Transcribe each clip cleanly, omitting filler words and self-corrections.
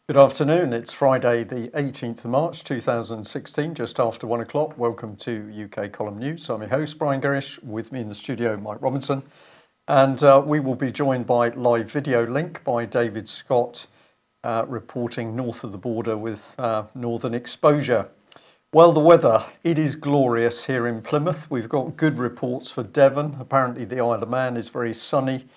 Good afternoon. It's Friday, the 18th of March 2016, just after 1 o'clock. Welcome to UK Column News. I'm your host, Brian Gerrish. With me in the studio, Mike Robinson. And we will be joined by live video link by David Scott, reporting north of the border with northern exposure. Well, the weather, it is glorious here in Plymouth. We've got good reports for Devon. Apparently the Isle of Man is very sunny,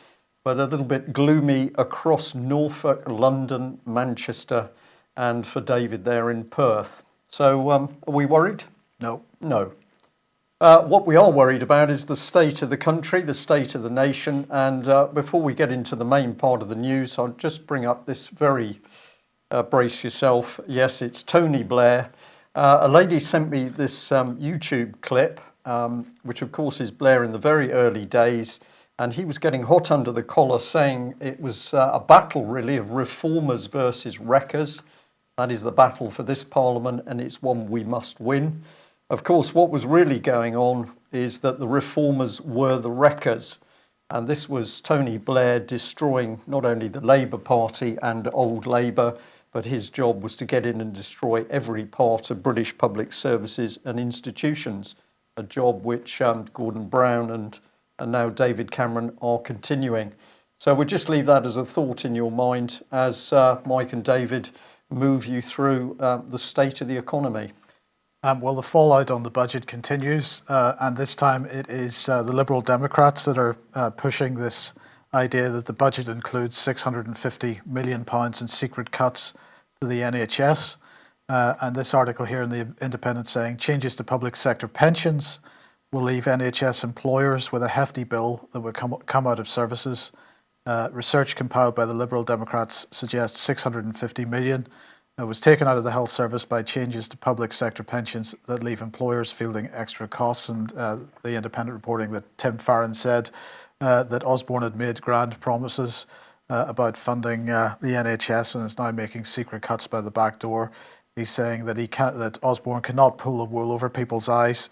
but a little bit gloomy across Norfolk, London, Manchester, and for David there in Perth. So are we worried? No. No. What we are worried about is the state of the country, the state of the nation. And before we get into the main part of the news, I'll just bring up this very, brace yourself. Yes, it's Tony Blair. A lady sent me this YouTube clip, which of course is Blair in the very early days. And he was getting hot under the collar, saying it was a battle, really, of reformers versus wreckers. That is the battle for this parliament, and it's one we must win. Of course, what was really going on is that the reformers were the wreckers. And this was Tony Blair destroying not only the Labour Party and old Labour, but his job was to get in and destroy every part of British public services and institutions, a job which Gordon Brown and now David Cameron are continuing. So we'll just leave that as a thought in your mind as Mike and David move you through the state of the economy. Well, the fallout on the budget continues, and this time it is the Liberal Democrats that are pushing this idea that the budget includes £650 million in secret cuts to the NHS. And this article here in the Independent saying changes to public sector pensions will leave NHS employers with a hefty bill that will come out of services. Research compiled by the Liberal Democrats suggests 650 million was taken out of the health service by changes to public sector pensions that leave employers fielding extra costs. And the Independent reporting that Tim Farron said that Osborne had made grand promises about funding the NHS and is now making secret cuts by the back door. He's saying that that Osborne cannot pull the wool over people's eyes.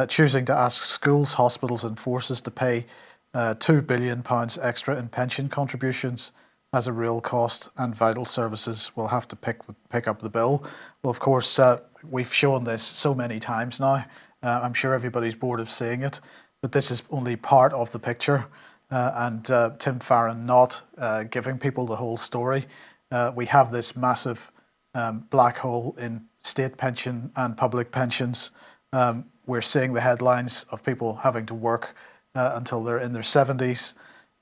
Choosing to ask schools, hospitals and forces to pay £2 billion extra in pension contributions has a real cost, and vital services will have to pick up the bill. Well, of course, we've shown this so many times now. I'm sure everybody's bored of seeing it, but this is only part of the picture, and Tim Farron not giving people the whole story. We have this massive black hole in state pension and public pensions. We're seeing the headlines of people having to work until they're in their 70s,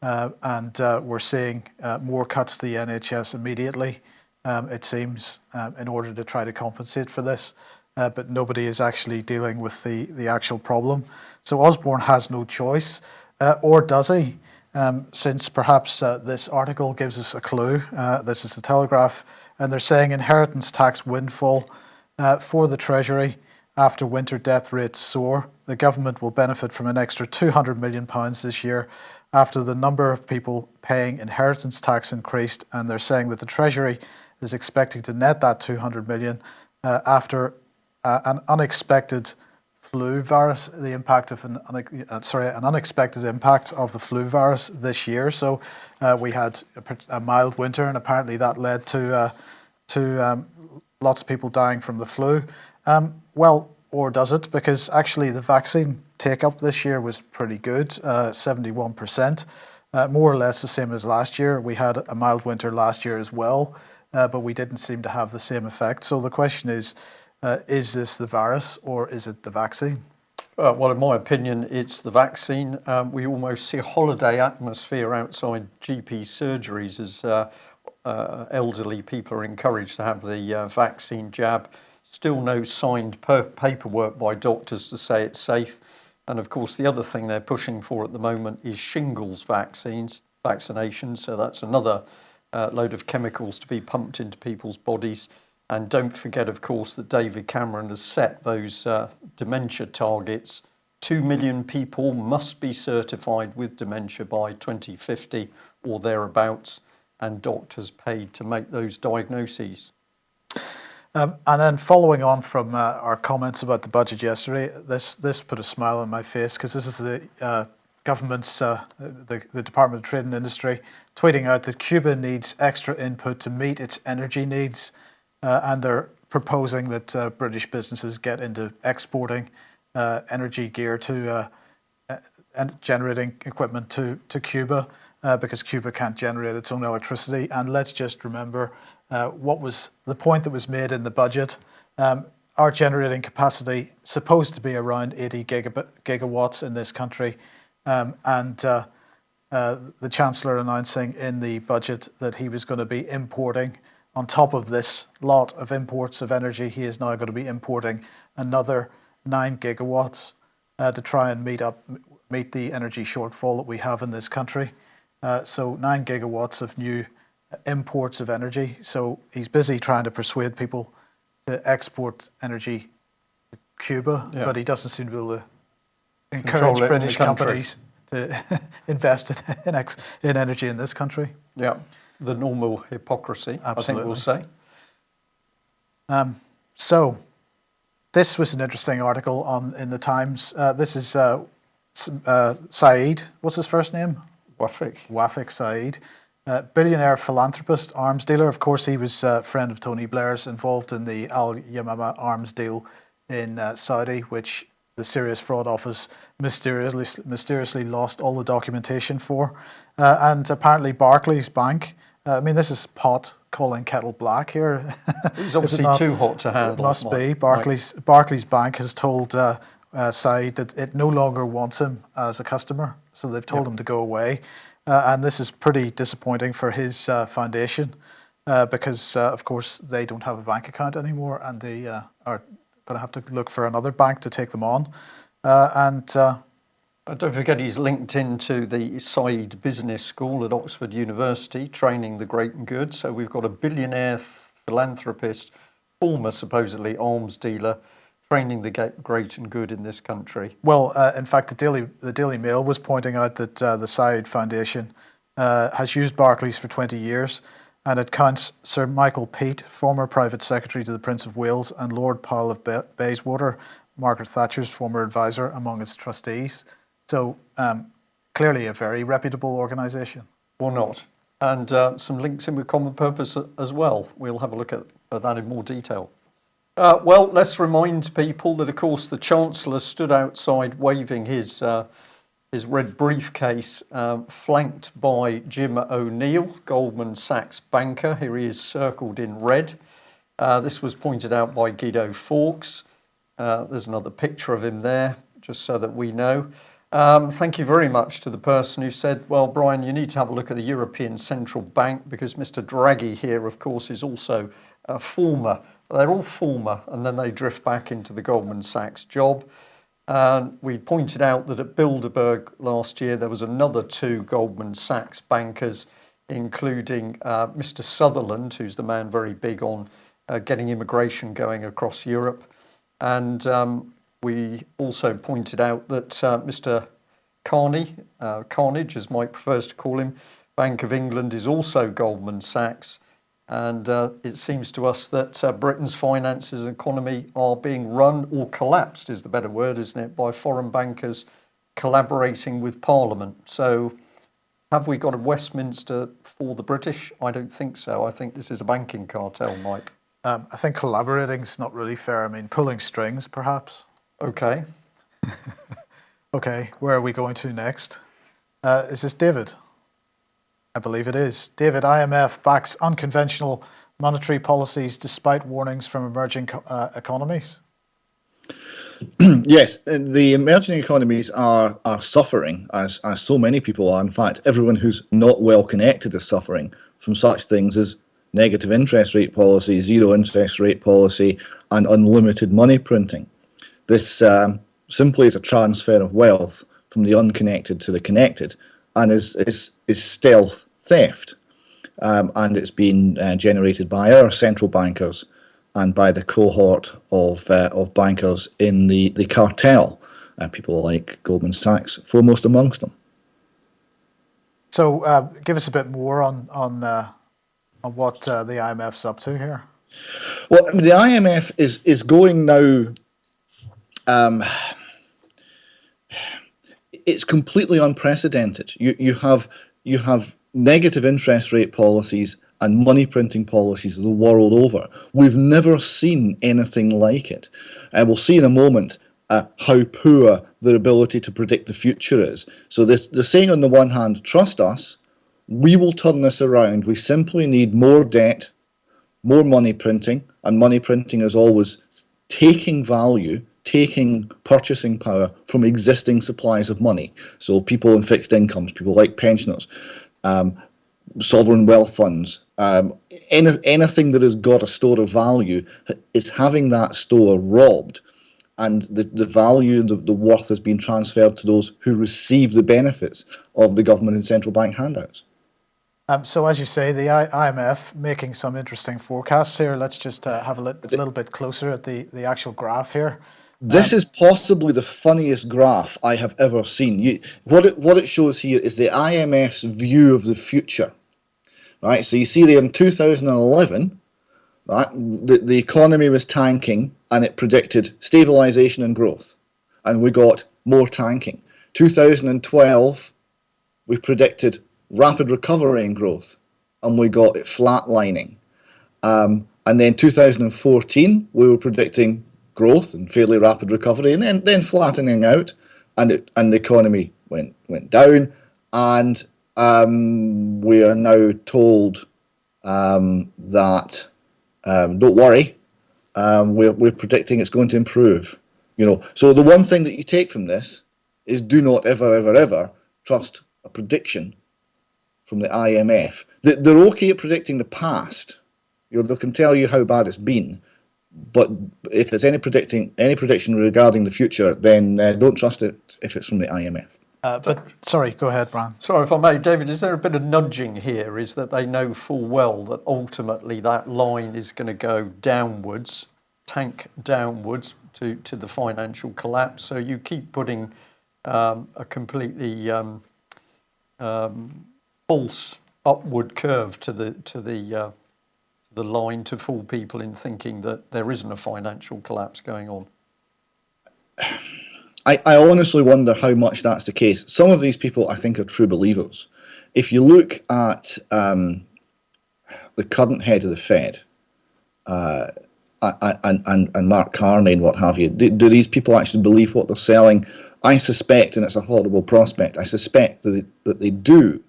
and we're seeing more cuts to the NHS immediately, it seems, in order to try to compensate for this. But nobody is actually dealing with the actual problem. So Osborne has no choice, or does he? Since perhaps this article gives us a clue. This is the Telegraph, and they're saying inheritance tax windfall for the Treasury. After winter death rates soar, the government will benefit from an extra £200 million this year after the number of people paying inheritance tax increased, and they're saying that the Treasury is expecting to net that £200 million after an unexpected flu virus, the impact of an unexpected impact of the flu virus this year. So we had a mild winter, and apparently that led to lots of people dying from the flu. Well, or does it? Because actually the vaccine take-up this year was pretty good, 71%, more or less the same as last year. We had a mild winter last year as well, but we didn't seem to have the same effect. So the question is this the virus or is it the vaccine? Well, in my opinion, it's the vaccine. We almost see a holiday atmosphere outside GP surgeries as elderly people are encouraged to have the vaccine jab. Still no signed paperwork by doctors to say it's safe. And of course, the other thing they're pushing for at the moment is shingles vaccinations. So that's another load of chemicals to be pumped into people's bodies. And don't forget, of course, that David Cameron has set those dementia targets. 2 million people must be certified with dementia by 2050 or thereabouts, and doctors paid to make those diagnoses. And then following on from our comments about the budget yesterday, this put a smile on my face, because this is the government's, the Department of Trade and Industry, tweeting out that Cuba needs extra input to meet its energy needs, and they're proposing that British businesses get into exporting energy gear to and generating equipment to Cuba, because Cuba can't generate its own electricity. And let's just remember what was the point that was made in the budget. Our generating capacity supposed to be around 80 gigawatts in this country, and the Chancellor announcing in the budget that he was going to be importing, on top of this lot of imports of energy, he is now going to be importing another 9 gigawatts to try and meet the energy shortfall that we have in this country. So 9 gigawatts of new imports of energy. So he's busy trying to persuade people to export energy to Cuba, but he doesn't seem to be able to encourage British companies to invest in energy in this country. Yeah, the normal hypocrisy, Absolutely. I think we'll say. So this was an interesting article in the Times. This is Saeed. What's his first name? Wafik Saeed. Billionaire philanthropist, arms dealer. Of course, he was a friend of Tony Blair's, involved in the Al Yamama arms deal in Saudi, which the Serious Fraud Office mysteriously lost all the documentation for. And apparently Barclays Bank, I mean, this is pot calling kettle black here. It's obviously too hot to handle. It must be. Barclays Bank has told Saeed that it no longer wants him as a customer, so they've told him to go away. And this is pretty disappointing for his foundation, because, of course, they don't have a bank account anymore, and they are going to have to look for another bank to take them on. Don't forget he's linked into the Said Business School at Oxford University, training the great and good. So we've got a billionaire philanthropist, former supposedly arms dealer, training the great and good in this country. Well, in fact, the Daily Mail was pointing out that the Said Foundation has used Barclays for 20 years, and it counts Sir Michael Peat, former private secretary to the Prince of Wales, and Lord Powell of Bayswater, Margaret Thatcher's former advisor, among its trustees. So clearly a very reputable organisation. Or not. And some links in with Common Purpose as well. We'll have a look at that in more detail. Well, let's remind people that, of course, the Chancellor stood outside waving his red briefcase, flanked by Jim O'Neill, Goldman Sachs banker. Here he is circled in red. This was pointed out by Guido Fawkes. There's another picture of him there, just so that we know. Thank you very much to the person who said, well, Brian, you need to have a look at the European Central Bank, because Mr. Draghi here, of course, is also a former. They're all former, and then they drift back into the Goldman Sachs job. We pointed out that at Bilderberg last year, there was another 2 Goldman Sachs bankers, including Mr. Sutherland, who's the man very big on getting immigration going across Europe. And we also pointed out that Mr. Carnage, as Mike prefers to call him, Bank of England, is also Goldman Sachs. And it seems to us that Britain's finances and economy are being run, or collapsed is the better word, isn't it, by foreign bankers collaborating with Parliament. So have we got a Westminster for the British? I don't think so. I think this is a banking cartel, Mike. I think collaborating is not really fair. I mean, pulling strings, perhaps. Okay. Okay, where are we going to next? Is this David? I believe it is. David, IMF backs unconventional monetary policies despite warnings from emerging economies. Yes, the emerging economies are suffering, as so many people are. In fact, everyone who's not well connected is suffering from such things as negative interest rate policy, zero interest rate policy, and unlimited money printing. This simply is a transfer of wealth from the unconnected to the connected, and is stealth theft, and it's been generated by our central bankers and by the cohort of bankers in the cartel, people like Goldman Sachs, foremost amongst them. So, give us a bit more on what the IMF's up to here. Well, the IMF is going now. it's completely unprecedented. You have negative interest rate policies and money printing policies the world over. We've never seen anything like it. And we'll see in a moment how poor their ability to predict the future is. So they're saying on the one hand, trust us, we will turn this around. We simply need more debt, more money printing, and money printing is always taking value, taking purchasing power from existing supplies of money. So people in fixed incomes, people like pensioners, sovereign wealth funds, anything that has got a store of value is having that store robbed, and the value, the worth has been transferred to those who receive the benefits of the government and central bank handouts. So as you say, the IMF making some interesting forecasts here. Let's just have a little bit closer at the actual graph here. This is possibly the funniest graph I have ever seen. What it shows here is the IMF's view of the future. Right, so you see there in 2011, right, the economy was tanking and it predicted stabilization and growth, and we got more tanking. 2012, we predicted rapid recovery and growth, and we got it flatlining. And then 2014, we were predicting growth and fairly rapid recovery, and then flattening out, and the economy went down, and we are now told that don't worry, we're predicting it's going to improve. So the one thing that you take from this is do not ever trust a prediction from the IMF. They're okay at predicting the past. They can tell you how bad it's been, but if there's any prediction regarding the future, then don't trust it if it's from the IMF. But sorry, go ahead, Brian. Sorry if I may, David, is there a bit of nudging here? Is that they know full well that ultimately that line is going to go downwards, tank downwards to the financial collapse. So you keep putting a completely false upward curve to the line to fool people in thinking that there isn't a financial collapse going on. I honestly wonder how much that's the case. Some of these people, I think, are true believers. If you look at the current head of the Fed and Mark Carney and what have you, do these people actually believe what they're selling? I suspect, and it's a horrible prospect, I suspect that they do.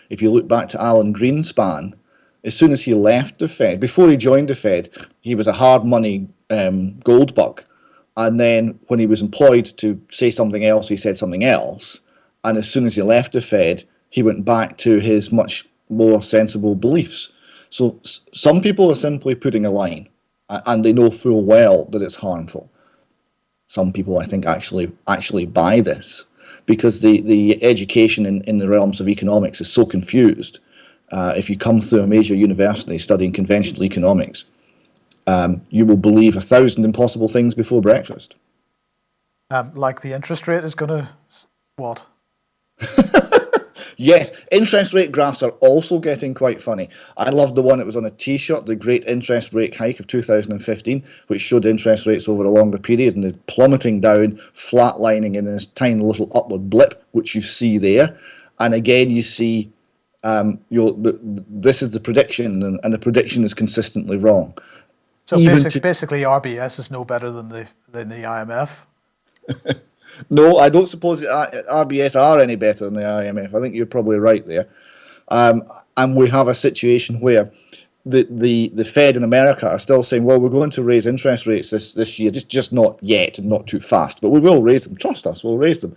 If you look back to Alan Greenspan, as soon as he left the Fed, before he joined the Fed, he was a hard money gold bug. And then when he was employed to say something else, he said something else. And as soon as he left the Fed, he went back to his much more sensible beliefs. So some people are simply putting a line, and they know full well that it's harmful. Some people, I think, actually buy this, because the education in the realms of economics is so confused. If you come through a major university studying conventional economics, you will believe 1,000 impossible things before breakfast. Like the interest rate is going to what? Yes, interest rate graphs are also getting quite funny. I loved the one that was on a T-shirt, the Great Interest Rate Hike of 2015, which showed interest rates over a longer period, and they're plummeting down, flatlining in this tiny little upward blip, which you see there. And again, you see, this is the prediction, and the prediction is consistently wrong. So basically, RBS is no better than the IMF. No, I don't suppose RBS are any better than the IMF. I think you're probably right there. And we have a situation where the Fed in America are still saying, well, we're going to raise interest rates this year, just not yet and not too fast, but we will raise them. Trust us, we'll raise them.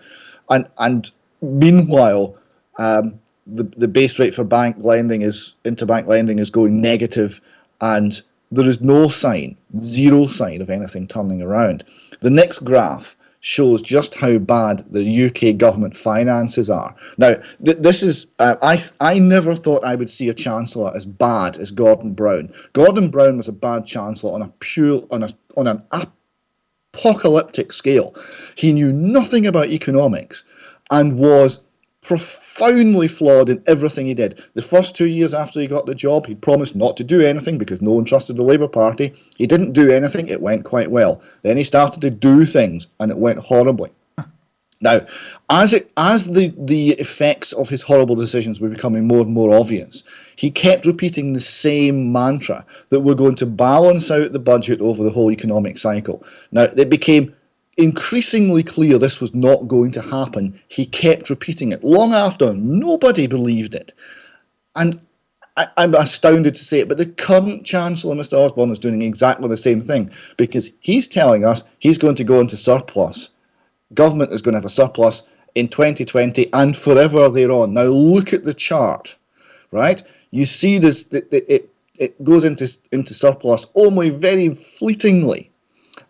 And meanwhile, the base rate for interbank lending is going negative, and there is zero sign of anything turning around. The next graph shows just how bad the UK government finances are. Now, this is I never thought I would see a chancellor as bad as Gordon Brown. Gordon Brown was a bad chancellor on an apocalyptic scale. He knew nothing about economics and was profoundly flawed in everything he did. The first 2 years after he got the job, he promised not to do anything because no one trusted the Labour Party. He didn't do anything, it went quite well. Then he started to do things, and it went horribly. Now, as the effects of his horrible decisions were becoming more and more obvious, he kept repeating the same mantra that we're going to balance out the budget over the whole economic cycle. Now, it became increasingly clear this was not going to happen. He kept repeating it long after nobody believed it. And I'm astounded to say it, but the current Chancellor, Mr. Osborne, is doing exactly the same thing, because he's telling us he's going to go into surplus. Government is going to have a surplus in 2020 and forever thereon. Now look at the chart, right? You see this, it goes into surplus only very fleetingly,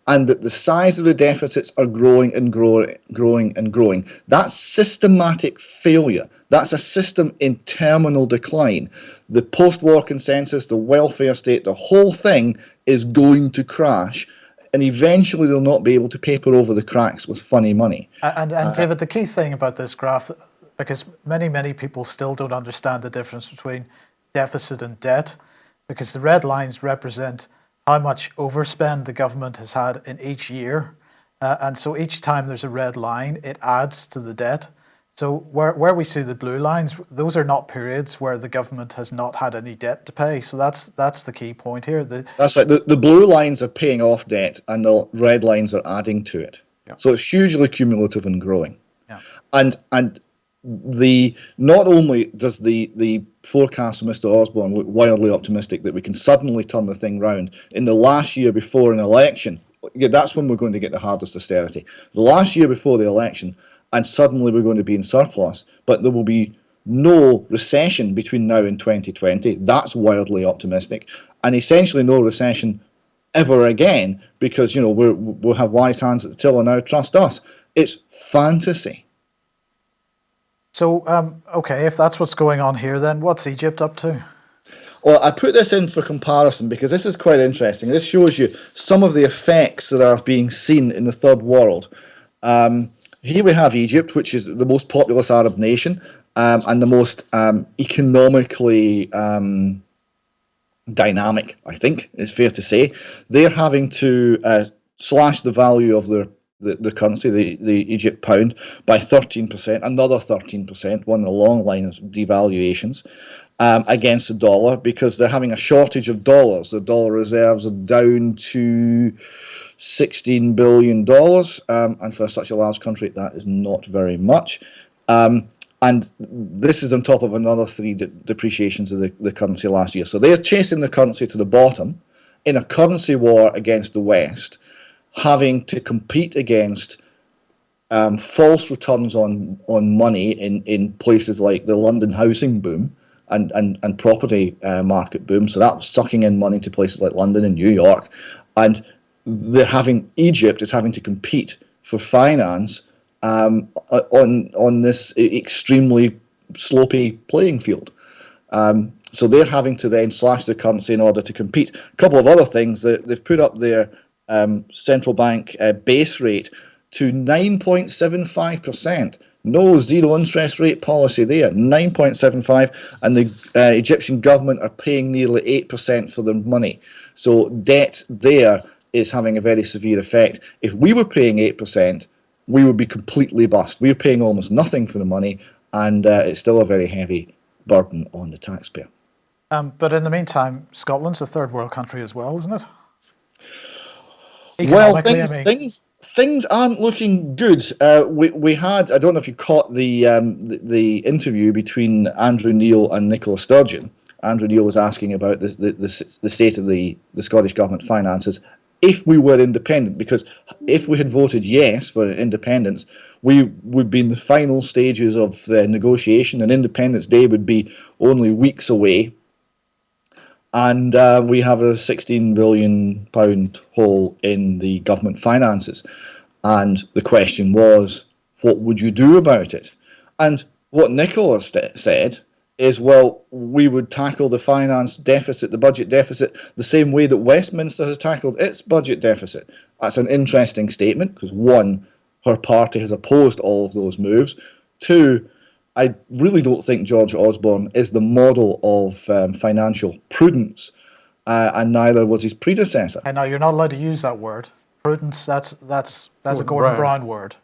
and that the size of the deficits are growing and growing and growing. That's systematic failure. That's a system in terminal decline. The post-war consensus, the welfare state, the whole thing is going to crash, and eventually they'll not be able to paper over the cracks with funny money. And David, the key thing about this graph, because many people still don't understand the difference between deficit and debt, because the red lines represent how much overspend the government has had in each year. And so each time there's a red line, it adds to the debt. So where we see the blue lines, those are not periods where the government has not had any debt to pay. So that's the key point here. That's right. The blue lines are paying off debt, and the red lines are adding to it. Yeah. So it's hugely cumulative and growing. Yeah. And not only does the forecast of Mr. Osborne look wildly optimistic that we can suddenly turn the thing round in the last year before an election. Yeah, that's when we're going to get the hardest austerity. The last year before the election, and suddenly we're going to be in surplus, but there will be no recession between now and 2020. That's wildly optimistic, and essentially no recession ever again, because we'll have wise hands at the tiller now. Trust us. It's fantasy. So, okay, if that's what's going on here, then what's Egypt up to? Well, I put this in for comparison because this is quite interesting. This shows you some of the effects that are being seen in the third world. Here we have Egypt, which is the most populous Arab nation and the most economically dynamic, I think, it's fair to say. They're having to slash the value of the currency, the Egypt pound, by 13%, another 13%, one in a long line of devaluations against the dollar, because they're having a shortage of dollars. The dollar reserves are down to $16 billion, and for such a large country, that is not very much. And this is on top of another three depreciations of the currency last year. So they're chasing the currency to the bottom in a currency war against the West, having to compete against false returns on money in places like the London housing boom and property market boom. So that was sucking in money to places like London and New York. And Egypt is having to compete for finance on this extremely slopey playing field. So they're having to then slash the currency in order to compete. A couple of other things, that they've put up their central bank base rate to 9.75%. No zero interest rate policy there, 9.75%, and the Egyptian government are paying nearly 8% for their money. So debt there is having a very severe effect. If we were paying 8%, we would be completely bust. We're paying almost nothing for the money, and it's still a very heavy burden on the taxpayer. But in the meantime, Scotland's a third world country as well, isn't it? Well, things aren't looking good. We had, I don't know if you caught the interview between Andrew Neil and Nicola Sturgeon. Andrew Neil was asking about the state of the Scottish government finances if we were independent, because if we had voted yes for independence, we would be in the final stages of the negotiation, and Independence Day would be only weeks away. And we have a £16 billion hole in the government finances. And the question was, what would you do about it? And what Nicola said is, well, we would tackle the finance deficit, the budget deficit, the same way that Westminster has tackled its budget deficit. That's an interesting statement, because one, her party has opposed all of those moves. Two, I really don't think George Osborne is the model of financial prudence, and neither was his predecessor. And now you're not allowed to use that word. Prudence, that's a Gordon Brown word.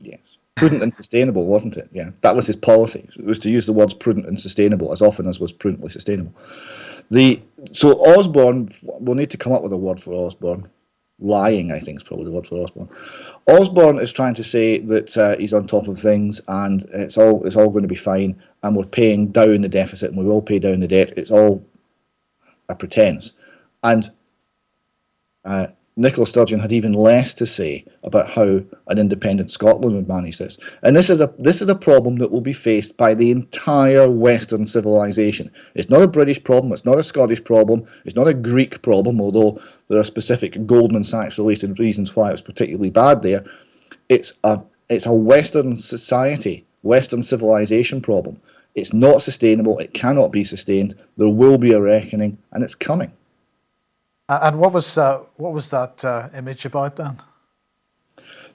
Yes. Prudent and sustainable, wasn't it? Yeah, that was his policy. It was to use the words prudent and sustainable as often as was prudently sustainable. So Osborne, we'll need to come up with a word for Osborne. Lying, I think, is probably the word for Osborne. Osborne is trying to say that he's on top of things and it's all going to be fine, and we're paying down the deficit and we will pay down the debt. It's all a pretense. And Nicola Sturgeon had even less to say about how an independent Scotland would manage this. And this is a problem that will be faced by the entire Western civilization. It's not a British problem, it's not a Scottish problem, it's not a Greek problem, although there are specific Goldman Sachs related reasons why it was particularly bad there. It's a Western society, Western civilization problem. It's not sustainable, it cannot be sustained, there will be a reckoning, and it's coming. And what was that image about then?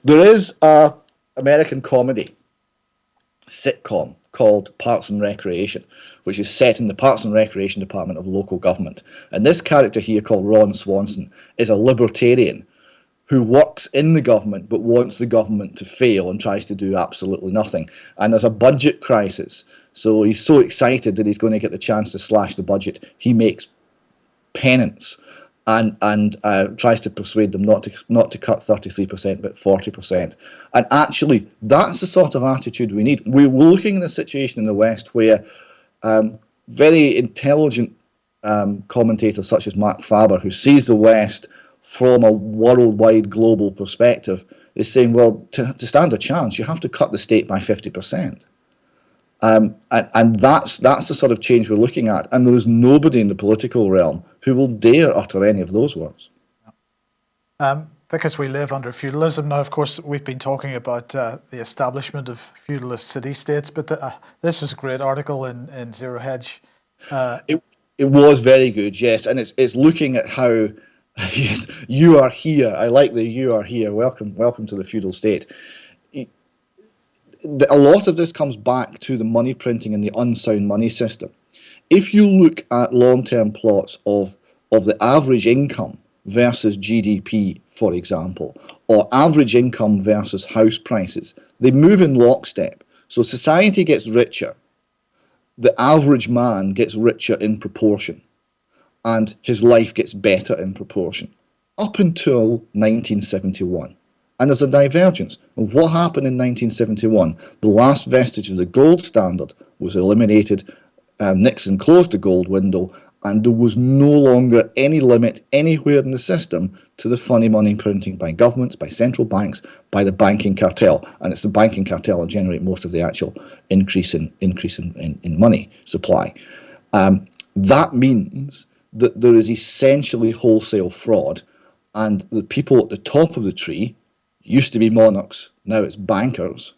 There is a American comedy sitcom called Parks and Recreation, which is set in the Parks and Recreation Department of local government. And this character here, called Ron Swanson, is a libertarian who works in the government but wants the government to fail and tries to do absolutely nothing. And there's a budget crisis, so he's so excited that he's going to get the chance to slash the budget. He makes penance and tries to persuade them not to cut 33% but 40%. And actually, that's the sort of attitude we need. We're looking at a situation in the West where very intelligent commentators such as Mark Faber, who sees the West from a worldwide global perspective, is saying, well, to stand a chance, you have to cut the state by 50%. And that's the sort of change we're looking at. And there is nobody in the political realm who will dare utter any of those words. Because we live under feudalism now, of course, we've been talking about the establishment of feudalist city-states, but this was a great article in Zero Hedge. It was very good, yes, and it's looking at how, yes, you are here. I like the you are here. Welcome to the feudal state. A lot of this comes back to the money printing and the unsound money system. If you look at long-term plots of the average income versus GDP, for example, or average income versus house prices, they move in lockstep. So society gets richer, the average man gets richer in proportion, and his life gets better in proportion, up until 1971. And there's a divergence. And what happened in 1971? The last vestige of the gold standard was eliminated. Nixon closed the gold window, and there was no longer any limit anywhere in the system to the funny money printing by governments, by central banks, by the banking cartel. And it's the banking cartel that generate most of the actual increase in money supply. That means that there is essentially wholesale fraud, and the people at the top of the tree, used to be monarchs, now it's bankers,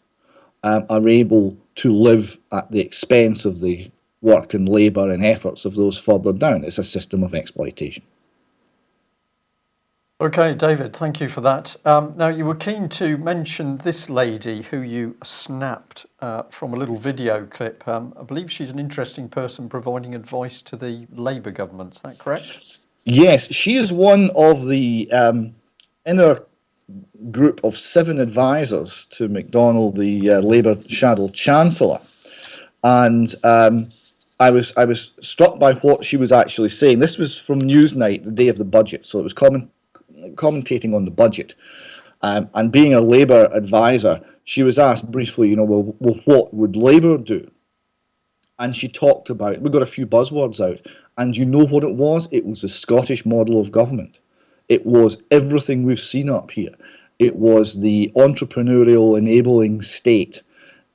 are able to live at the expense of the work and labour and efforts of those further down. It's a system of exploitation. Okay, David, thank you for that. Now, you were keen to mention this lady who you snapped from a little video clip. I believe she's an interesting person providing advice to the Labour government. Is that correct? Yes, she is one of the inner group of 7 advisors to McDonnell, the Labour shadow chancellor, and I was struck by what she was actually saying. This was from Newsnight, the day of the budget, so it was commentating on the budget. And being a Labour advisor, she was asked briefly, well, what would Labour do? And she talked about, we got a few buzzwords out, and you know what it was? It was the Scottish model of government. It was everything we've seen up here. It was the entrepreneurial enabling state.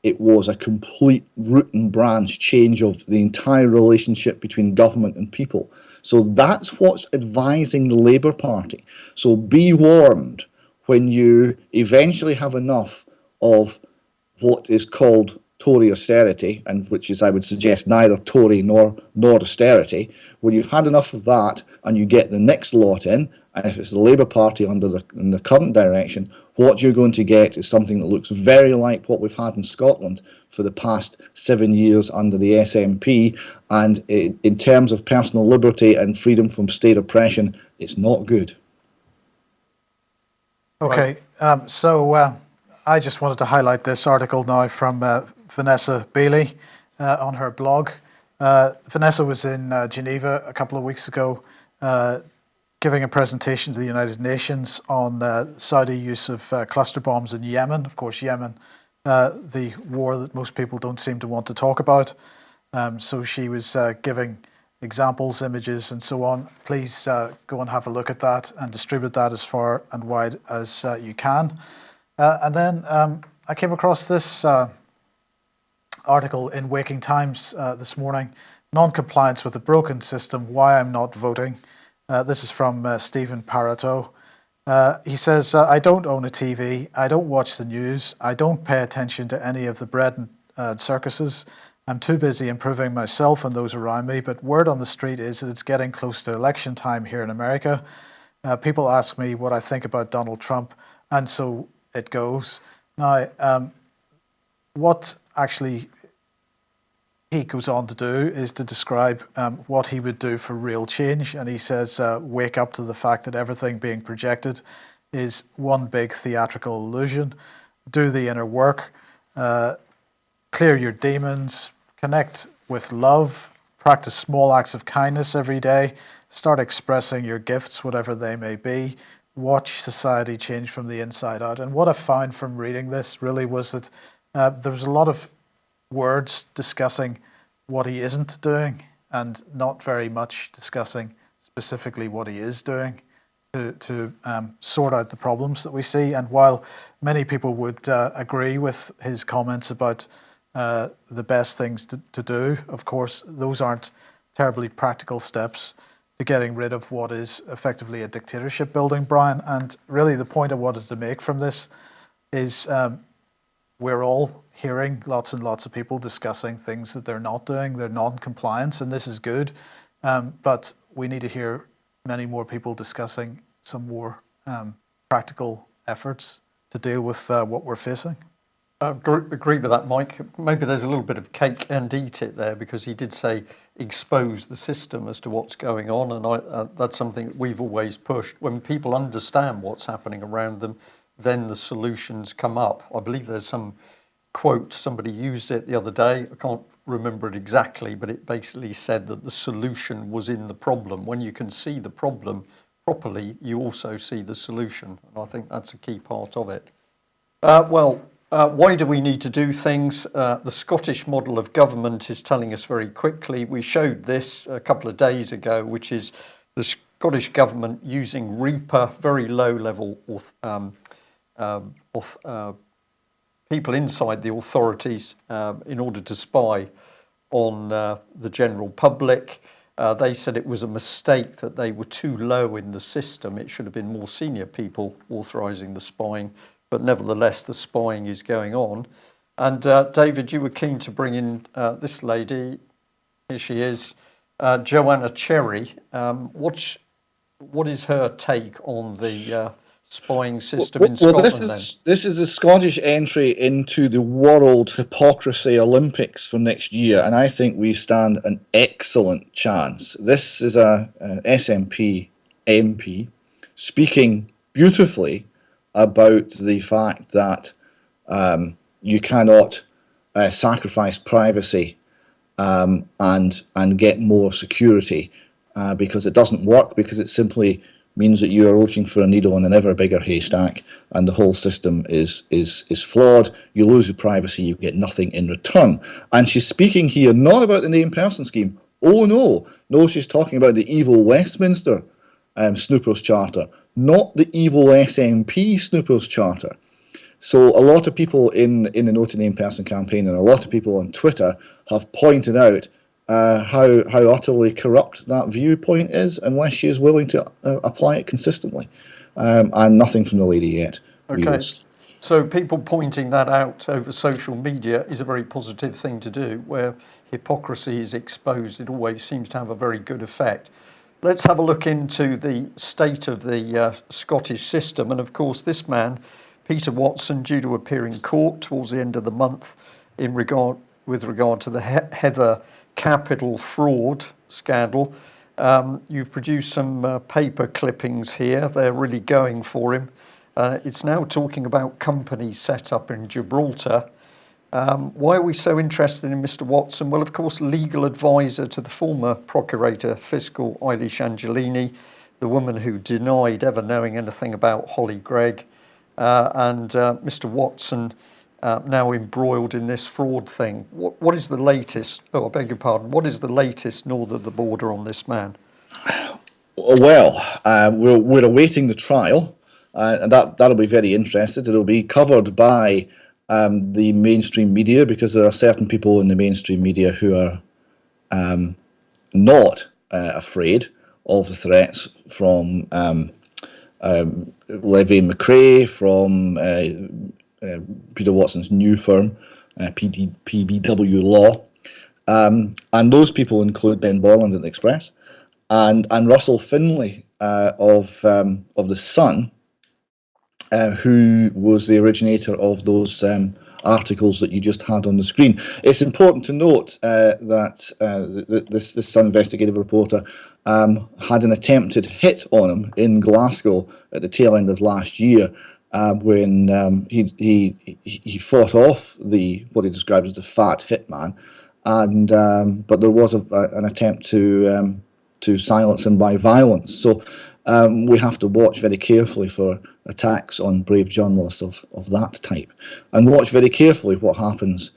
It was a complete root and branch change of the entire relationship between government and people. So that's what's advising the Labour Party. So be warned when you eventually have enough of what is called Tory austerity, and which is, I would suggest, neither Tory nor austerity. When you've had enough of that and you get the next lot in, and if it's the Labour Party in the current direction, what you're going to get is something that looks very like what we've had in Scotland for the past 7 years under the SNP. And in terms of personal liberty and freedom from state oppression, it's not good. Okay, so I just wanted to highlight this article now from Vanessa Bailey on her blog. Vanessa was in Geneva a couple of weeks ago giving a presentation to the United Nations on Saudi use of cluster bombs in Yemen. Of course, Yemen, the war that most people don't seem to want to talk about. So she was giving examples, images, and so on. Please go and have a look at that and distribute that as far and wide as you can. And then I came across this article in Waking Times this morning, Non-Compliance with a Broken System, Why I'm Not Voting. This is from Stephen Parato. He says, I don't own a TV, I don't watch the news, I don't pay attention to any of the bread and circuses. I'm too busy improving myself and those around me, but word on the street is that it's getting close to election time here in America. People ask me what I think about Donald Trump, and so it goes. Now, what actually he goes on to do is to describe what he would do for real change, and he says, wake up to the fact that everything being projected is one big theatrical illusion. Do the inner work, clear your demons, connect with love, practice small acts of kindness every day, start expressing your gifts, whatever they may be, watch society change from the inside out. And what I found from reading this really was that there was a lot of words discussing what he isn't doing and not very much discussing specifically what he is doing to sort out the problems that we see. And while many people would agree with his comments about the best things to do, of course, those aren't terribly practical steps to getting rid of what is effectively a dictatorship building, Brian. And really the point I wanted to make from this is we're all hearing lots and lots of people discussing things that they're not doing, they're non-compliance, and this is good. But we need to hear many more people discussing some more practical efforts to deal with what we're facing. I agree with that, Mike. Maybe there's a little bit of cake and eat it there, because he did say expose the system as to what's going on, and that's something that we've always pushed. When people understand what's happening around them, then the solutions come up. I believe there's some quote, somebody used it the other day, I can't remember it exactly, but it basically said that the solution was in the problem. When you can see the problem properly, you also see the solution, and I think that's a key part of it. Why do we need to do things? The Scottish model of government is telling us very quickly. We showed this a couple of days ago, which is the Scottish government using Reaper, very low-level people inside the authorities in order to spy on the general public. They said it was a mistake that they were too low in the system. It should have been more senior people authorising the spying. But nevertheless, the spying is going on. And David, you were keen to bring in this lady. Here she is, Joanna Cherry. What is her take on the spying system in Scotland? This is a Scottish entry into the World Hypocrisy Olympics for next year, and I think we stand an excellent chance. This is a SNP MP speaking beautifully about the fact that you cannot sacrifice privacy and get more security because it doesn't work, because it simply means that you are looking for a needle in an ever bigger haystack, and the whole system is flawed. You lose your privacy, you get nothing in return. And she's speaking here not about the named person scheme. Oh no, she's talking about the evil Westminster Snoopers Charter, not the evil SNP Snoopers Charter. So a lot of people in the No to Name Person campaign and a lot of people on Twitter have pointed out how utterly corrupt that viewpoint is, unless she is willing to apply it consistently. And nothing from the lady yet. Okay, so people pointing that out over social media is a very positive thing to do. Where hypocrisy is exposed, it always seems to have a very good effect. Let's have a look into the state of the Scottish system. And of course, this man, Peter Watson, due to appear in court towards the end of the month with regard to the Heather Capital fraud scandal. You've produced some paper clippings here. They're really going for him. It's now talking about companies set up in Gibraltar. Why are we so interested in Mr. Watson? Well, of course, legal advisor to the former Procurator Fiscal Eilish Angelini, the woman who denied ever knowing anything about Holly Gregg, and Mr. Watson now embroiled in this fraud thing. What is the latest? Oh, I beg your pardon. What is the latest north of the border on this man? Well, we're awaiting the trial, and that'll be very interesting. It'll be covered by the mainstream media, because there are certain people in the mainstream media who are not afraid of the threats from Levy McRae, from Peter Watson's new firm, PBW Law, and those people include Ben Borland at the Express, and Russell Finlay of the Sun, who was the originator of those articles that you just had on the screen. It's important to note that this Sun investigative reporter had an attempted hit on him in Glasgow at the tail end of last year, when he fought off what he described as the fat hitman, and but there was an attempt to silence him by violence. So we have to watch very carefully for attacks on brave journalists of that type, and watch very carefully what happens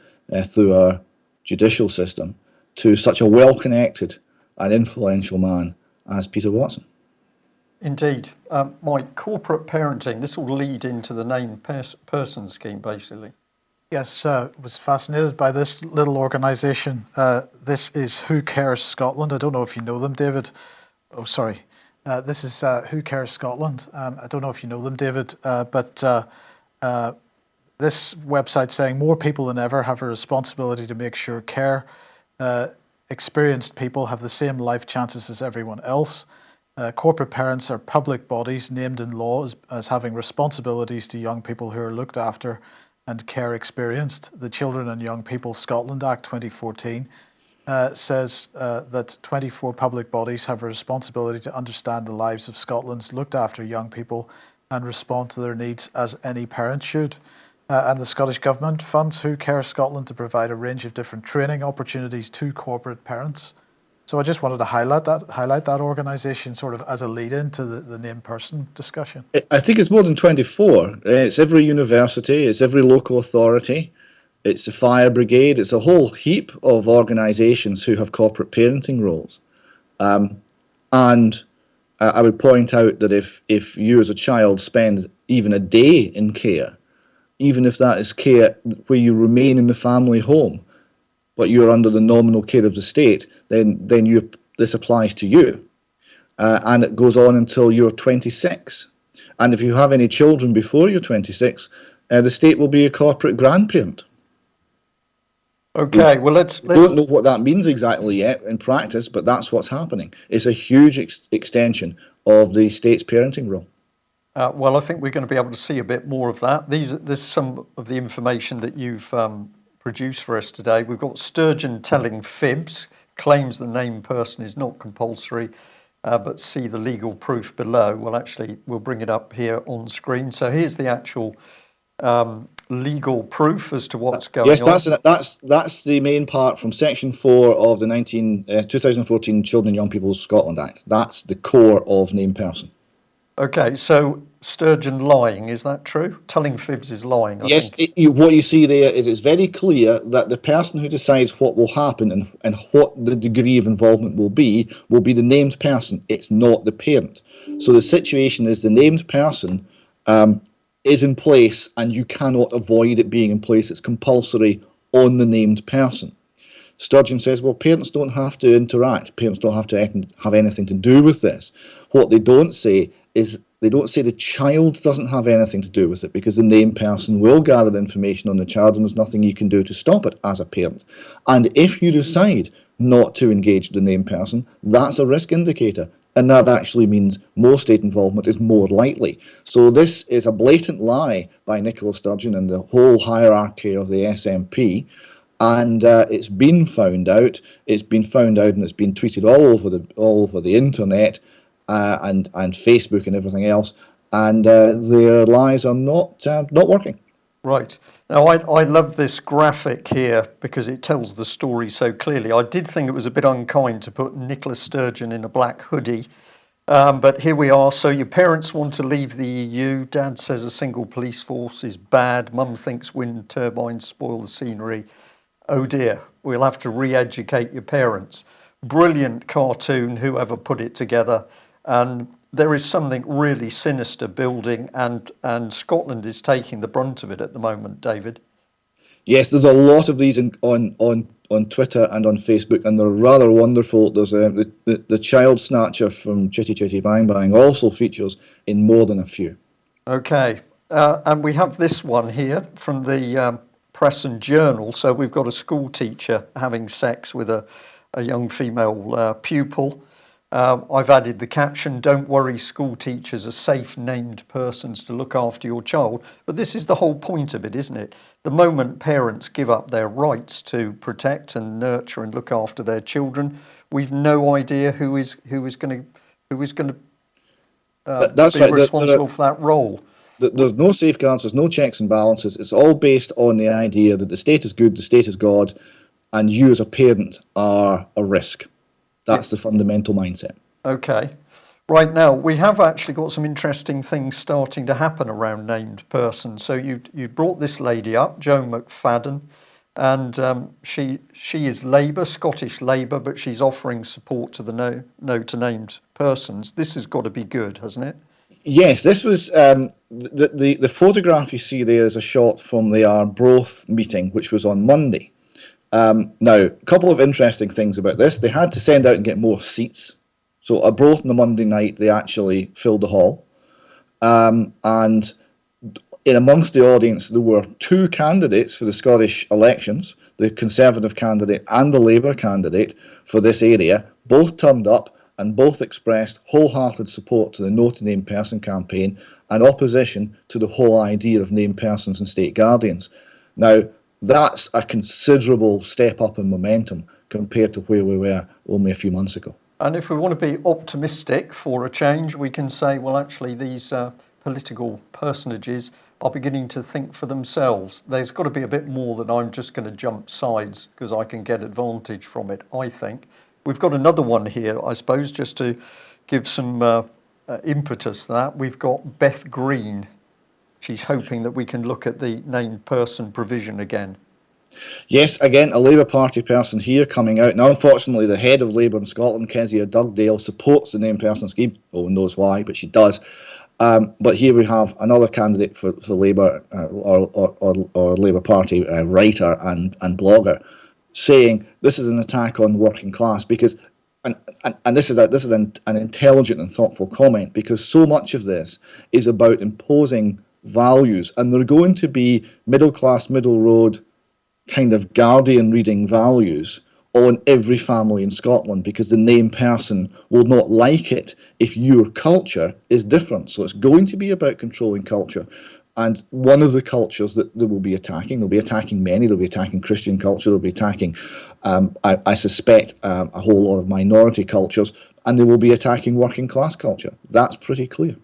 through our judicial system to such a well-connected and influential man as Peter Watson. Indeed. Mike, corporate parenting, this will lead into the named person scheme, basically. Yes, was fascinated by this little organisation. This is Who Cares Scotland. I don't know if you know them, David. Oh, sorry. This is Who Cares Scotland. I don't know if you know them, David, but this website saying more people than ever have a responsibility to make sure experienced people have the same life chances as everyone else. Corporate parents are public bodies named in law as having responsibilities to young people who are looked after and care experienced. The Children and Young People Scotland Act 2014 says that 24 public bodies have a responsibility to understand the lives of Scotland's looked after young people and respond to their needs as any parent should. And the Scottish Government funds Who Cares Scotland to provide a range of different training opportunities to corporate parents. So I just wanted to highlight that organisation sort of as a lead-in to the named person discussion. I think it's more than 24. It's every university, it's every local authority, it's the fire brigade, it's a whole heap of organisations who have corporate parenting roles. And I would point out that if you as a child spend even a day in care, even if that is care where you remain in the family home, but you're under the nominal care of the state, then this applies to you. And it goes on until you're 26. And if you have any children before you're 26, the state will be a corporate grandparent. Okay, well, let's... I don't know what that means exactly yet in practice, but that's what's happening. It's a huge extension of the state's parenting role. Well, I think we're going to be able to see a bit more of that. This is some of the information that you've produced for us today. We've got Sturgeon telling fibs, claims the named person is not compulsory, but see the legal proof below. Well, actually, we'll bring it up here on screen. So here's the actual legal proof as to what's going on. Yes, that's the main part from Section 4 of the 2014 Children and Young People Scotland Act. That's the core of named person. Okay, so Sturgeon lying, is that true? Telling fibs is lying, I yes, think. What you see there is it's very clear that the person who decides what will happen and what the degree of involvement will be the named person. It's not the parent. So the situation is the named person is in place and you cannot avoid it being in place. It's compulsory on the named person. Sturgeon says, well, parents don't have to interact. Parents don't have to have anything to do with this. What they don't say is they don't say the child doesn't have anything to do with it, because the named person will gather information on the child and there's nothing you can do to stop it as a parent. And if you decide not to engage the named person, that's a risk indicator. And that actually means more state involvement is more likely. So this is a blatant lie by Nicola Sturgeon and the whole hierarchy of the SNP. And it's been found out. It's been found out, and it's been tweeted all over the internet and Facebook and everything else. and their lies are not working. Right. Now, I love this graphic here because it tells the story so clearly. I did think it was a bit unkind to put Nicola Sturgeon in a black hoodie, but here we are. So your parents want to leave the EU. Dad says a single police force is bad. Mum thinks wind turbines spoil the scenery. Oh dear, we'll have to re-educate your parents. Brilliant cartoon, whoever put it together. And there is something really sinister building, and Scotland is taking the brunt of it at the moment, David. Yes, there's a lot of these on Twitter and on Facebook, and they're rather wonderful. There's the child snatcher from Chitty Chitty Bang Bang also features in more than a few. Okay, and we have this one here from the Press and Journal. So we've got a school teacher having sex with a young female pupil. I've added the caption, "Don't worry, school teachers are safe named persons to look after your child." But this is the whole point of it, isn't it? The moment parents give up their rights to protect and nurture and look after their children, we've no idea who is going to That's be right. responsible for that role. There's no safeguards, there's no checks and balances. It's all based on the idea that the state is good, the state is God, and you as a parent are a risk. That's the fundamental mindset. Okay. Right now, we have actually got some interesting things starting to happen around named persons. So you brought this lady up, Jo McFadden, and she is Labour, Scottish Labour, but she's offering support to the no to named persons. This has got to be good, hasn't it? Yes, this was the photograph you see there is a shot from the Arbroath meeting, which was on Monday. Now, a couple of interesting things about this. They had to send out and get more seats. So Arbroath on the Monday night, they actually filled the hall. And in amongst the audience, there were two candidates for the Scottish elections, the Conservative candidate and the Labour candidate for this area. Both turned up and both expressed wholehearted support to the No to Named Person campaign and opposition to the whole idea of named persons and state guardians. Now, that's a considerable step up in momentum compared to where we were only a few months ago. And if we want to be optimistic for a change, we can say, well, actually, these political personages are beginning to think for themselves. There's got to be a bit more than I'm just going to jump sides because I can get advantage from it, I think. We've got another one here, I suppose, just to give some impetus to that. We've got Beth Green. She's hoping that we can look at the named person provision again. Yes, again, a Labour Party person here coming out. Now, unfortunately, the head of Labour in Scotland, Kezia Dugdale, supports the named person scheme. No one knows why, but she does. But here we have another candidate for Labour or Labour Party writer and blogger saying this is an attack on the working class because, and this is an intelligent and thoughtful comment because so much of this is about imposing values, and they're going to be middle class, middle road kind of Guardian reading values on every family in Scotland because the named person will not like it if your culture is different. So it's going to be about controlling culture. And one of the cultures that they will be attacking, they'll be attacking many, they'll be attacking Christian culture, they'll be attacking, I suspect, a whole lot of minority cultures, and they will be attacking working class culture. That's pretty clear.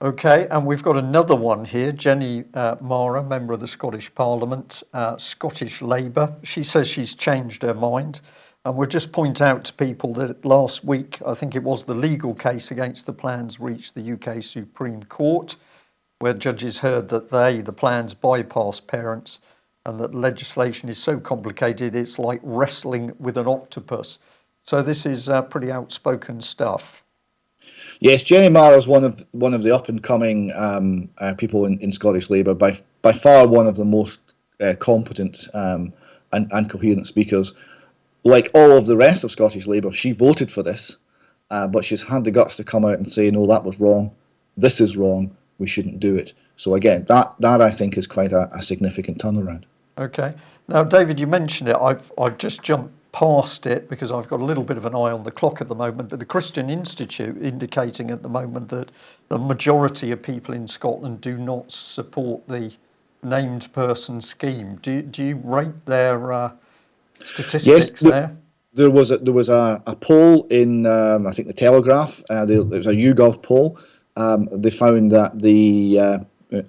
Okay, and we've got another one here, Jenny Mara, member of the Scottish Parliament, Scottish Labour. She says she's changed her mind. And we'll just point out to people that last week, I think it was the legal case against the plans reached the UK Supreme Court, where judges heard that the plans bypass parents and that legislation is so complicated it's like wrestling with an octopus. So this is pretty outspoken stuff. Yes, Jenny Marr is one of the up and coming people in Scottish Labour. By far, one of the most competent and coherent speakers. Like all of the rest of Scottish Labour, she voted for this, but she's had the guts to come out and say, no, that was wrong. This is wrong. We shouldn't do it. So again, that I think is quite a significant turnaround. Okay. Now, David, you mentioned it. I've just jumped past it because I've got a little bit of an eye on the clock at the moment, but the Christian Institute indicating at the moment that the majority of people in Scotland do not support the named person scheme. Do you rate their statistics there? There was a poll in I think the Telegraph. There was a YouGov poll they found that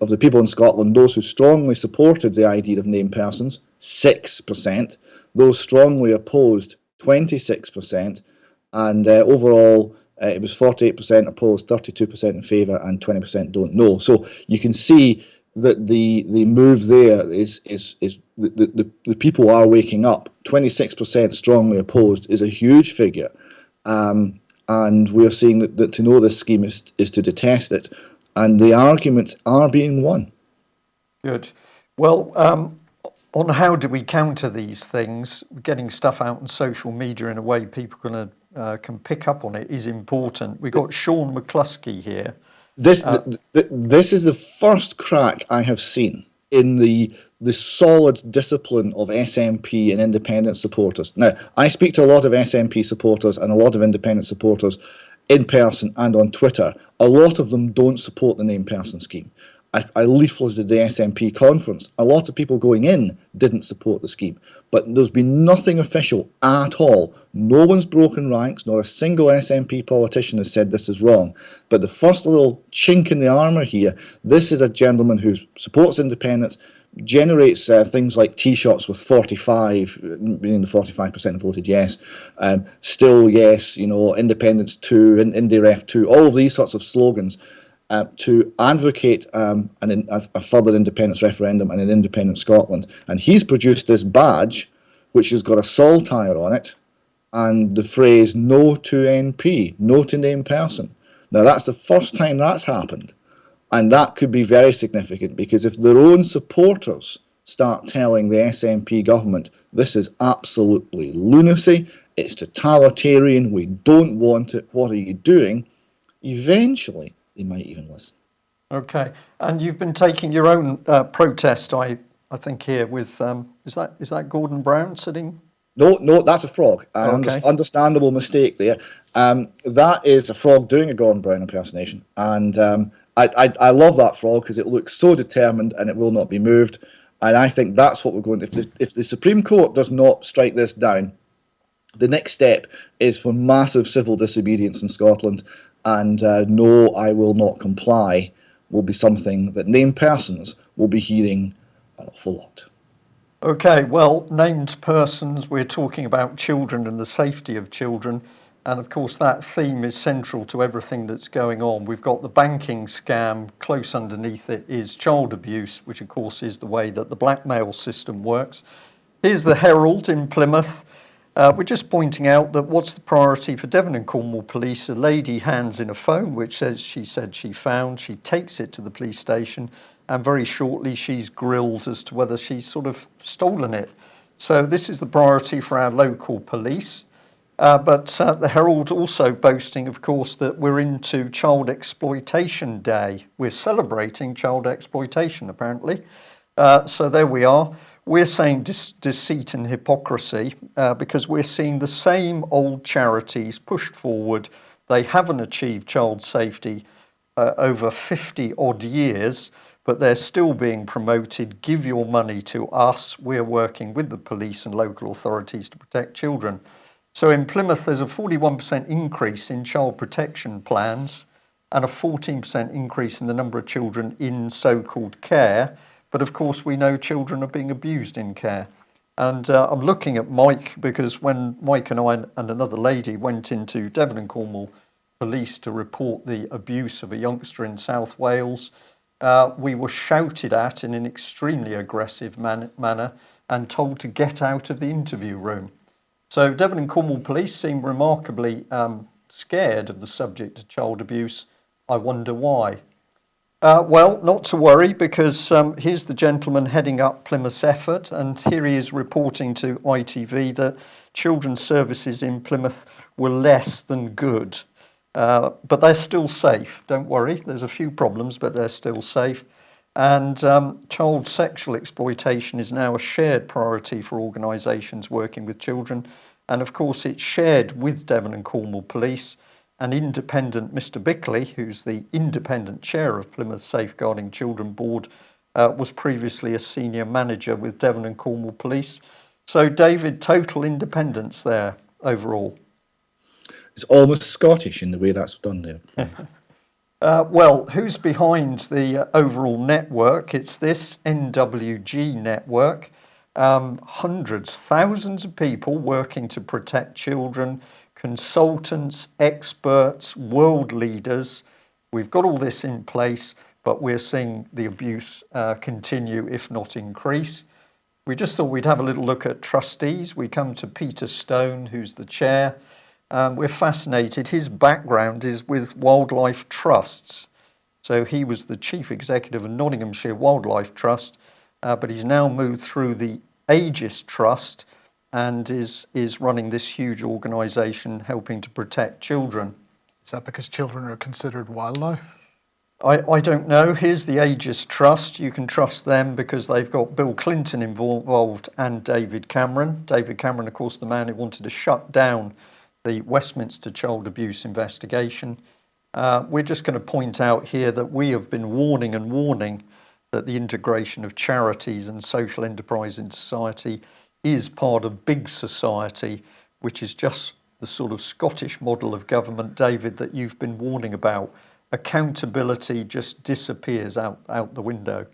of the people in Scotland, those who strongly supported the idea of named persons, 6%, those strongly opposed, 26%, and overall it was 48% opposed, 32% in favour, and 20% don't know. So you can see that the move there is the people are waking up. 26% strongly opposed is a huge figure. And we're seeing that to know this scheme is to detest it. And the arguments are being won. Good. Well, on how do we counter these things, getting stuff out on social media in a way people can pick up on it is important. We've got Sean McCluskey here. This is the first crack I have seen in the solid discipline of SNP and independent supporters. Now, I speak to a lot of SNP supporters and a lot of independent supporters in person and on Twitter. A lot of them don't support the named person scheme. I leafleted the SNP conference. A lot of people going in didn't support the scheme, but there's been nothing official at all. No one's broken ranks, not a single SNP politician has said this is wrong. But the first little chink in the armour here, this is a gentleman who supports independence, generates things like T-shirts with 45, meaning the 45% voted yes, still yes, independence too, Indie Ref too, all of these sorts of slogans to advocate a further independence referendum and an independent Scotland. And he's produced this badge, which has got a saltire on it, and the phrase "No to NP," no to named person. Now that's the first time that's happened. And that could be very significant, because if their own supporters start telling the SNP government this is absolutely lunacy, it's totalitarian, we don't want it, what are you doing? Eventually, they might even listen. Okay, and you've been taking your own protest, I think here with is that Gordon Brown sitting? No, that's a frog. Okay. Understandable mistake there. That is a frog doing a Gordon Brown impersonation, and I love that frog because it looks so determined and it will not be moved. And I think that's what we're going to. If the Supreme Court does not strike this down, the next step is for massive civil disobedience in Scotland. And no, I will not comply will be something that named persons will be hearing an awful lot. Okay, well, named persons, we're talking about children and the safety of children. And of course, that theme is central to everything that's going on. We've got the banking scam. Close underneath it is child abuse, which of course is the way that the blackmail system works. Here's the Herald in Plymouth. We're just pointing out that what's the priority for Devon and Cornwall Police? A lady hands in a phone, which says she said she found. She takes it to the police station, and very shortly she's grilled as to whether she's sort of stolen it. So this is the priority for our local police. But the Herald also boasting, of course, that we're into Child Exploitation Day. We're celebrating child exploitation, apparently. So there we are. We're saying deceit and hypocrisy because we're seeing the same old charities pushed forward. They haven't achieved child safety over 50 odd years, but they're still being promoted. Give your money to us. We're working with the police and local authorities to protect children. So in Plymouth, there's a 41% increase in child protection plans and a 14% increase in the number of children in so-called care. But of course, we know children are being abused in care. And I'm looking at Mike because when Mike and I and another lady went into Devon and Cornwall Police to report the abuse of a youngster in South Wales, we were shouted at in an extremely aggressive manner and told to get out of the interview room. So Devon and Cornwall Police seem remarkably scared of the subject of child abuse. I wonder why. Well, not to worry, because here's the gentleman heading up Plymouth's effort, and here he is reporting to ITV that children's services in Plymouth were less than good. But they're still safe, don't worry. There's a few problems, but they're still safe. And child sexual exploitation is now a shared priority for organisations working with children. And of course, it's shared with Devon and Cornwall Police. And independent Mr. Bickley, who's the independent chair of Plymouth Safeguarding Children Board, was previously a senior manager with Devon and Cornwall Police. So, David, total independence there overall. It's almost Scottish in the way that's done there. Well, who's behind the overall network? It's this NWG network. Hundreds, thousands of people working to protect children, consultants, experts, world leaders. We've got all this in place, but we're seeing the abuse continue, if not increase. We just thought we'd have a little look at trustees. We come to Peter Stone, who's the chair. We're fascinated. His background is with wildlife trusts. So he was the chief executive of Nottinghamshire Wildlife Trust, but he's now moved through the Aegis Trust and is running this huge organisation helping to protect children. Is that because children are considered wildlife? I don't know. Here's the Aegis Trust. You can trust them because they've got Bill Clinton involved and David Cameron. David Cameron, of course, the man who wanted to shut down the Westminster child abuse investigation. We're just going to point out here that we have been warning and warning that the integration of charities and social enterprise in society is part of big society, which is just the sort of Scottish model of government, David, that you've been warning about. Accountability just disappears out the window.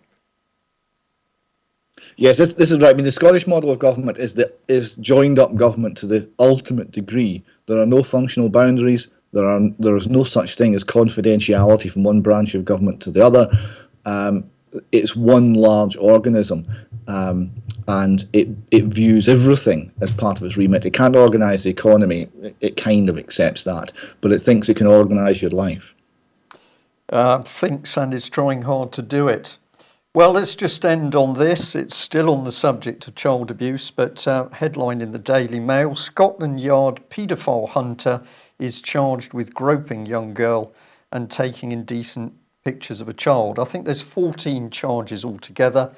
Yes, this is right. I mean, the Scottish model of government is joined up government to the ultimate degree. There are no functional boundaries. There is no such thing as confidentiality from one branch of government to the other. It's one large organism, and it views everything as part of its remit. It can't organise the economy. It kind of accepts that, but it thinks it can organise your life. Thinks and is trying hard to do it. Well, let's just end on this. It's still on the subject of child abuse, but headline in the Daily Mail, Scotland Yard paedophile hunter is charged with groping young girl and taking indecent pictures of a child. I think there's 14 charges altogether.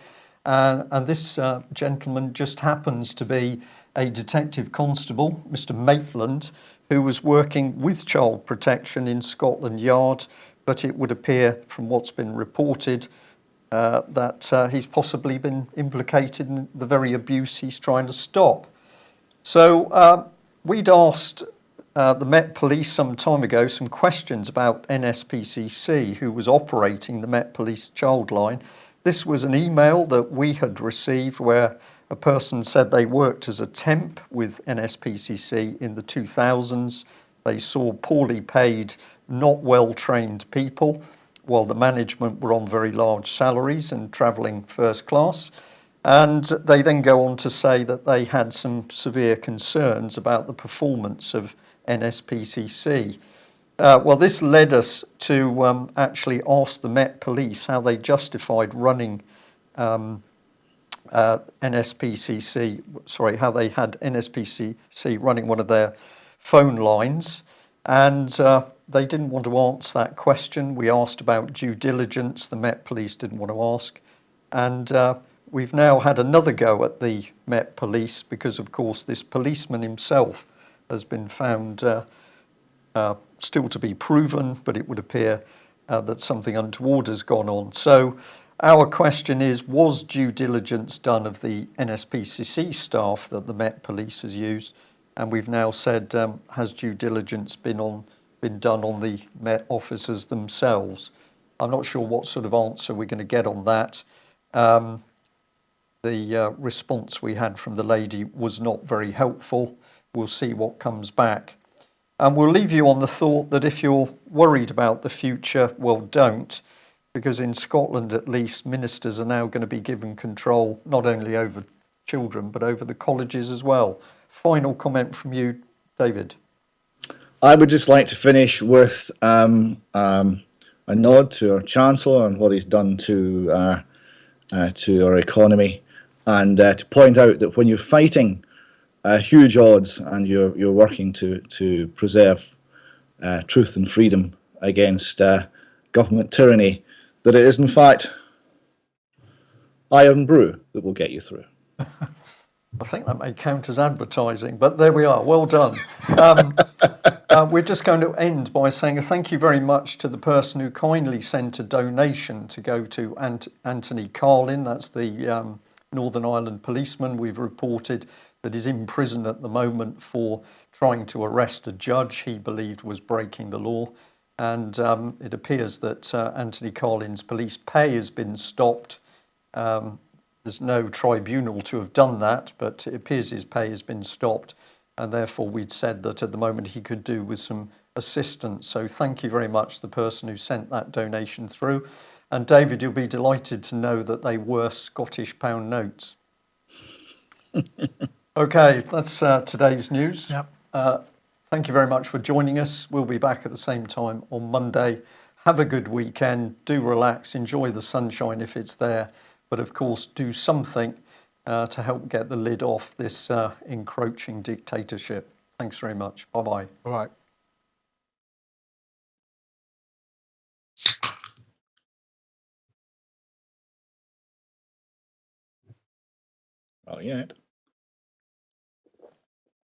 And this gentleman just happens to be a detective constable, Mr. Maitland, who was working with child protection in Scotland Yard, but it would appear from what's been reported that he's possibly been implicated in the very abuse he's trying to stop. So we'd asked the Met Police some time ago some questions about NSPCC, who was operating the Met Police child line. This was an email that we had received where a person said they worked as a temp with NSPCC in the 2000s. They saw poorly paid, not well-trained people, while the management were on very large salaries and travelling first class. And they then go on to say that they had some severe concerns about the performance of NSPCC. Well, this led us to actually ask the Met Police how they justified running NSPCC, how they had NSPCC running one of their phone lines. And they didn't want to answer that question. We asked about due diligence. The Met Police didn't want to ask. And we've now had another go at the Met Police because, of course, this policeman himself has been found still to be proven, but it would appear that something untoward has gone on. So our question is, was due diligence done of the NSPCC staff that the Met Police has used? And we've now said, has due diligence been done on the Met officers themselves? I'm not sure what sort of answer we're going to get on that. The response we had from the lady was not very helpful. We'll see what comes back. And we'll leave you on the thought that if you're worried about the future, well, don't, because in Scotland, at least, ministers are now going to be given control not only over children, but over the colleges as well. Final comment from you, David. I would just like to finish with a nod to our Chancellor and what he's done to our economy, and to point out that when you're fighting huge odds and you're working to preserve truth and freedom against government tyranny, that it is in fact Irn-Bru that will get you through. I think that may count as advertising, but there we are. Well done. We're just going to end by saying thank you very much to the person who kindly sent a donation to go to Anthony Carlin. That's the Northern Ireland policeman we've reported that is in prison at the moment for trying to arrest a judge he believed was breaking the law. And it appears that Anthony Carlin's police pay has been stopped. There's no tribunal to have done that, but it appears his pay has been stopped. And therefore, we'd said that at the moment he could do with some assistance. So thank you very much, the person who sent that donation through. And David, you'll be delighted to know that they were Scottish pound notes. Okay, that's today's news. Yep. Thank you very much for joining us. We'll be back at the same time on Monday. Have a good weekend. Do relax. Enjoy the sunshine if it's there. But of course, do something to help get the lid off this encroaching dictatorship. Thanks very much. Bye-bye. All right. Not yet.